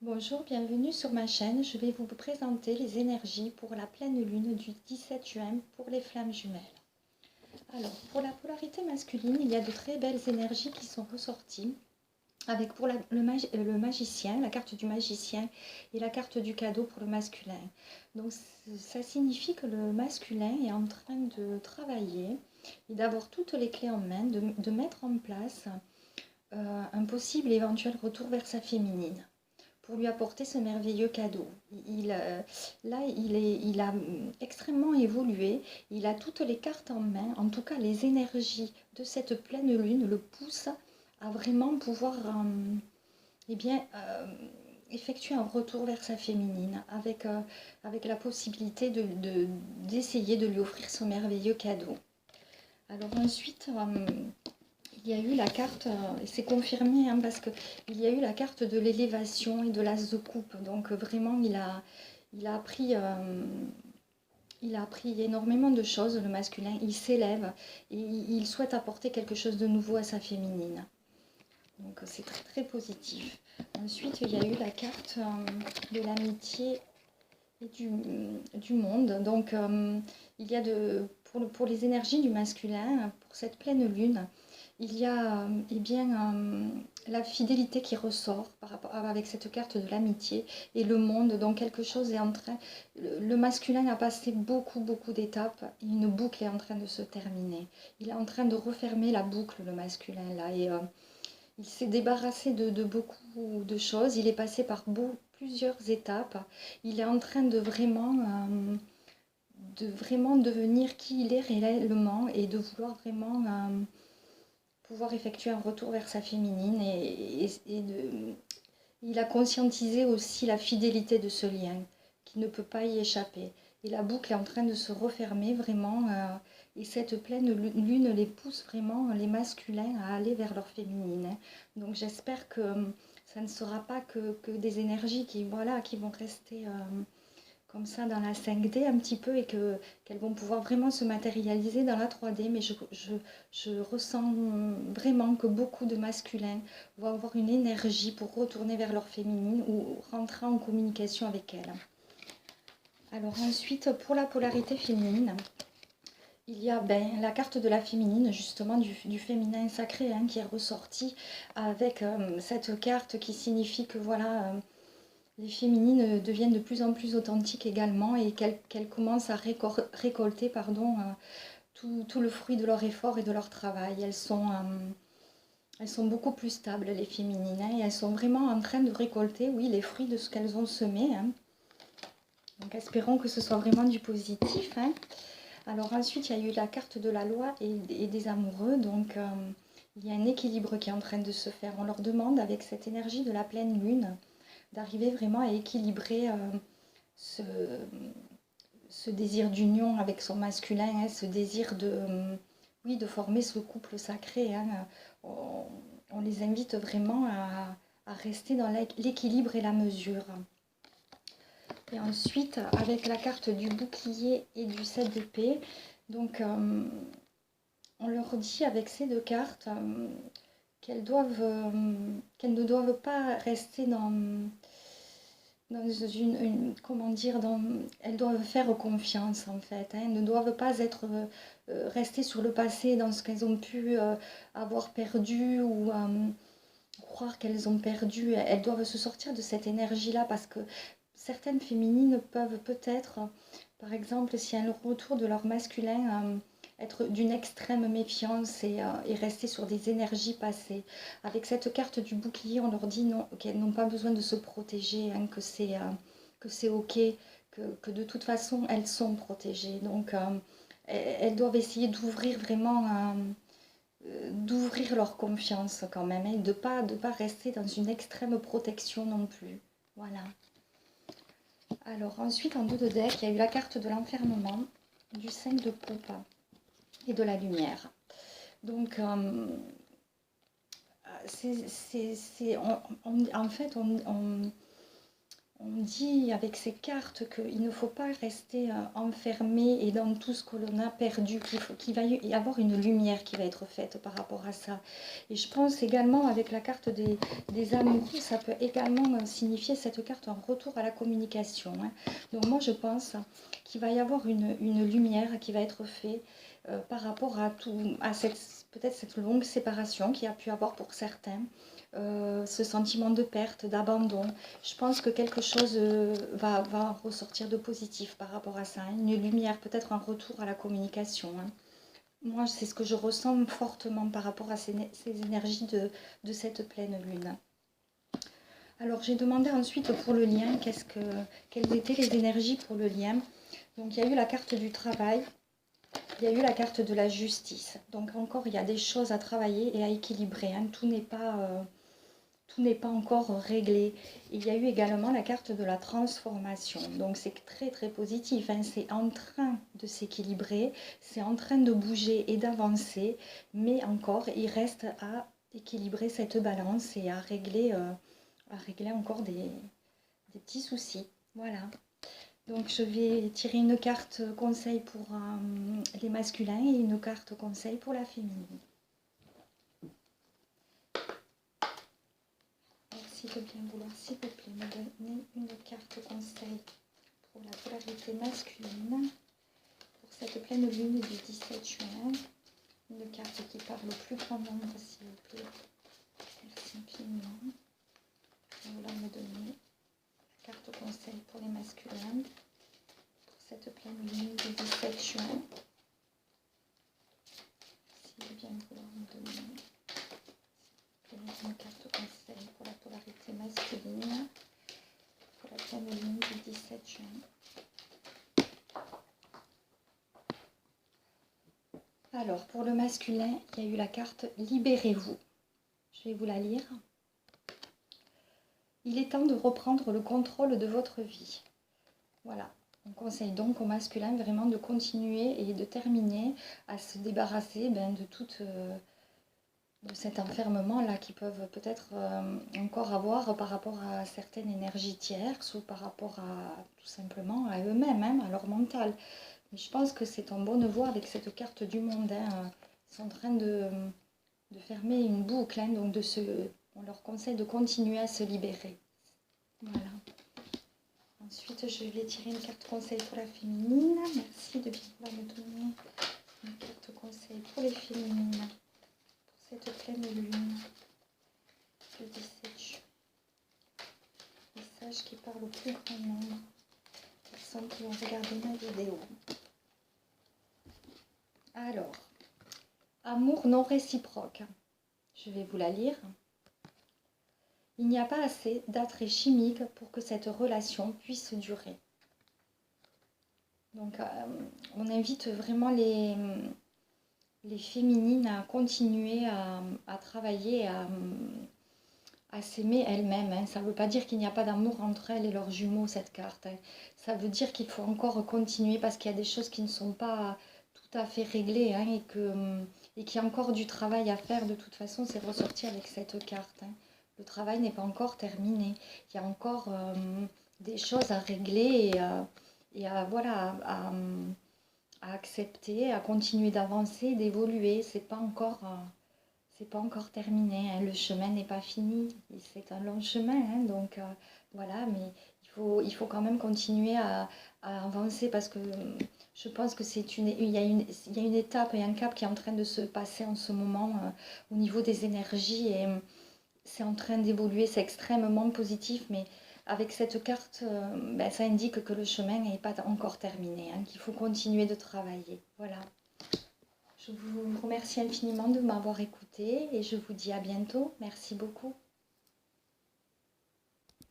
Bonjour, bienvenue sur ma chaîne. Je vais vous présenter les énergies pour la pleine lune du 17 juin pour les flammes jumelles. Alors, pour la polarité masculine, il y a de très belles énergies qui sont ressorties avec pour le magicien, la carte du magicien et la carte du cadeau pour le masculin. Donc, ça signifie que le masculin est en train de travailler et d'avoir toutes les clés en main, de mettre en place un possible et éventuel retour vers sa féminine pour lui apporter ce merveilleux cadeau. Là, il a extrêmement évolué, il a toutes les cartes en main, en tout cas les énergies de cette pleine lune le poussent à vraiment pouvoir eh bien, effectuer un retour vers sa féminine avec la possibilité d'essayer de lui offrir ce merveilleux cadeau. Alors ensuite, il y a eu la carte, et c'est confirmé, hein, parce qu'il y a eu la carte de l'élévation et de l'as de coupe. Donc vraiment, il a appris, il a appris énormément de choses, le masculin. Il s'élève et il souhaite apporter quelque chose de nouveau à sa féminine. Donc c'est très très positif. Ensuite, il y a eu la carte de l'amitié et du monde. Donc il y a pour les énergies du masculin, pour cette pleine lune, il y a eh bien, la fidélité qui ressort avec cette carte de l'amitié et le monde, donc quelque chose est en train... Le masculin a passé beaucoup d'étapes et une boucle est en train de se terminer. Il est en train de refermer la boucle, le masculin, là, et il s'est débarrassé de beaucoup de choses, il est passé par plusieurs étapes, il est en train de vraiment devenir qui il est réellement et de vouloir vraiment pouvoir effectuer un retour vers sa féminine il a conscientisé aussi la fidélité de ce lien, qui ne peut pas y échapper. Et la boucle est en train de se refermer vraiment, et cette pleine lune les pousse vraiment, les masculins, à aller vers leur féminine, hein. Donc j'espère que ça ne sera pas que des énergies qui, voilà, qui vont rester comme ça dans la 5D un petit peu et qu'elles vont pouvoir vraiment se matérialiser dans la 3D. Mais je ressens vraiment que beaucoup de masculins vont avoir une énergie pour retourner vers leur féminine ou rentrer en communication avec elles. Alors ensuite, pour la polarité féminine, il y a la carte de la féminine, justement du féminin sacré, hein, qui est ressortie avec cette carte qui signifie que voilà... les féminines deviennent de plus en plus authentiques également et qu'elles commencent à récolter tout le fruit de leur effort et de leur travail. Elles sont beaucoup plus stables, les féminines, hein, et elles sont vraiment en train de récolter, oui, les fruits de ce qu'elles ont semé, hein. Donc espérons que ce soit vraiment du positif, hein. Alors ensuite, il y a eu la carte de la loi et des amoureux. Donc il y a un équilibre qui est en train de se faire. On leur demande, avec cette énergie de la pleine lune, d'arriver vraiment à équilibrer ce, ce désir d'union avec son masculin, hein, ce désir oui, de former ce couple sacré, hein. On les invite vraiment à rester dans l'équilibre et la mesure. Et ensuite, avec la carte du bouclier et du 7 d'épée, donc on leur dit avec ces deux cartes qu'elles ne doivent pas rester dans comment dire, elles doivent faire confiance en fait, hein. Elles ne doivent pas être rester sur le passé, dans ce qu'elles ont pu avoir perdu ou croire qu'elles ont perdu. Elles doivent se sortir de cette énergie-là parce que certaines féminines peuvent peut-être, par exemple, si y a le retour de leur masculin, être d'une extrême méfiance et rester sur des énergies passées. Avec cette carte du bouclier, on leur dit non, qu'elles n'ont pas besoin de se protéger, hein, que c'est ok, que de toute façon, elles sont protégées. Donc, elles doivent essayer d'ouvrir vraiment... d'ouvrir leur confiance quand même, et de pas rester dans une extrême protection non plus. Voilà. Alors ensuite, en dos de deck, il y a eu la carte de l'enfermement, du 5 de coupe et de la lumière. Donc, en fait, On dit avec ces cartes qu'il ne faut pas rester enfermé et dans tout ce que l'on a perdu, qu'il va y avoir une lumière qui va être faite par rapport à ça. Et je pense également avec la carte des amoureux, ça peut également signifier cette carte un retour à la communication. Hein. Donc moi je pense qu'il va y avoir une lumière qui va être faite par rapport à tout, à peut-être cette longue séparation qu'il y a pu avoir pour certains. Ce sentiment de perte, d'abandon. Je pense que quelque chose va ressortir de positif par rapport à ça. Hein. Une lumière, peut-être un retour à la communication. Hein. Moi, c'est ce que je ressens fortement par rapport à ces énergies de cette pleine lune. Alors, j'ai demandé ensuite pour le lien, quelles étaient les énergies pour le lien. Donc, il y a eu la carte du travail, il y a eu la carte de la justice. Donc, encore, il y a des choses à travailler et à équilibrer. Hein. Tout n'est pas encore réglé. Il y a eu également la carte de la transformation. Donc c'est très très positif. Hein. C'est en train de s'équilibrer, c'est en train de bouger et d'avancer. Mais encore, il reste à équilibrer cette balance et à régler encore des petits soucis. Voilà. Donc je vais tirer une carte conseil pour les masculins et une carte conseil pour la féminine. Merci de bien vouloir, s'il vous plaît, me donner une carte conseil pour la polarité masculine pour cette pleine lune du 17 juin. Une carte qui parle au plus grand nombre, s'il vous plaît. Merci infiniment. Je vais vouloir me donner la carte conseil pour les masculins pour cette pleine lune du 17 juin. Merci de bien vouloir me donner une carte conseil pour la polarité masculine pour la pleine lune du 17 juin. Alors, pour le masculin, il y a eu la carte « Libérez-vous ». Je vais vous la lire. Il est temps de reprendre le contrôle de votre vie. Voilà. On conseille donc au masculin vraiment de continuer et de terminer à se débarrasser de toute... de cet enfermement-là qu'ils peuvent peut-être encore avoir par rapport à certaines énergies tierces ou par rapport à tout simplement à eux-mêmes, hein, à leur mental. Mais je pense que c'est en bonne voie avec cette carte du monde. Hein. Ils sont en train de fermer une boucle, hein, donc on leur conseille de continuer à se libérer. Voilà. Ensuite, je vais tirer une carte conseil pour la féminine. Merci de bien vouloir me donner une carte conseil pour les féminines. Cette pleine lune, le 17 juin. Message qui parle au plus grand nombre. Personnes qui ont regardé ma vidéo. Alors, amour non réciproque. Je vais vous la lire. Il n'y a pas assez d'attrait chimique pour que cette relation puisse durer. Donc, on invite vraiment les féminines à continuer à travailler, à s'aimer elles-mêmes. Hein. Ça ne veut pas dire qu'il n'y a pas d'amour entre elles et leurs jumeaux, cette carte. Hein. Ça veut dire qu'il faut encore continuer parce qu'il y a des choses qui ne sont pas tout à fait réglées, hein, et qu'il y a encore du travail à faire. De toute façon, c'est ressorti avec cette carte. Hein. Le travail n'est pas encore terminé. Il y a encore des choses à régler voilà, à accepter, à continuer d'avancer, d'évoluer. C'est pas encore terminé. Hein. Le chemin n'est pas fini. C'est un long chemin. Hein. Donc voilà, mais il faut quand même continuer à avancer parce que je pense que il y a une étape et un cap qui est en train de se passer en ce moment au niveau des énergies et c'est en train d'évoluer. C'est extrêmement positif, mais avec cette carte, ça indique que le chemin n'est pas encore terminé, hein, qu'il faut continuer de travailler. Voilà. Je vous remercie infiniment de m'avoir écouté et je vous dis à bientôt. Merci beaucoup.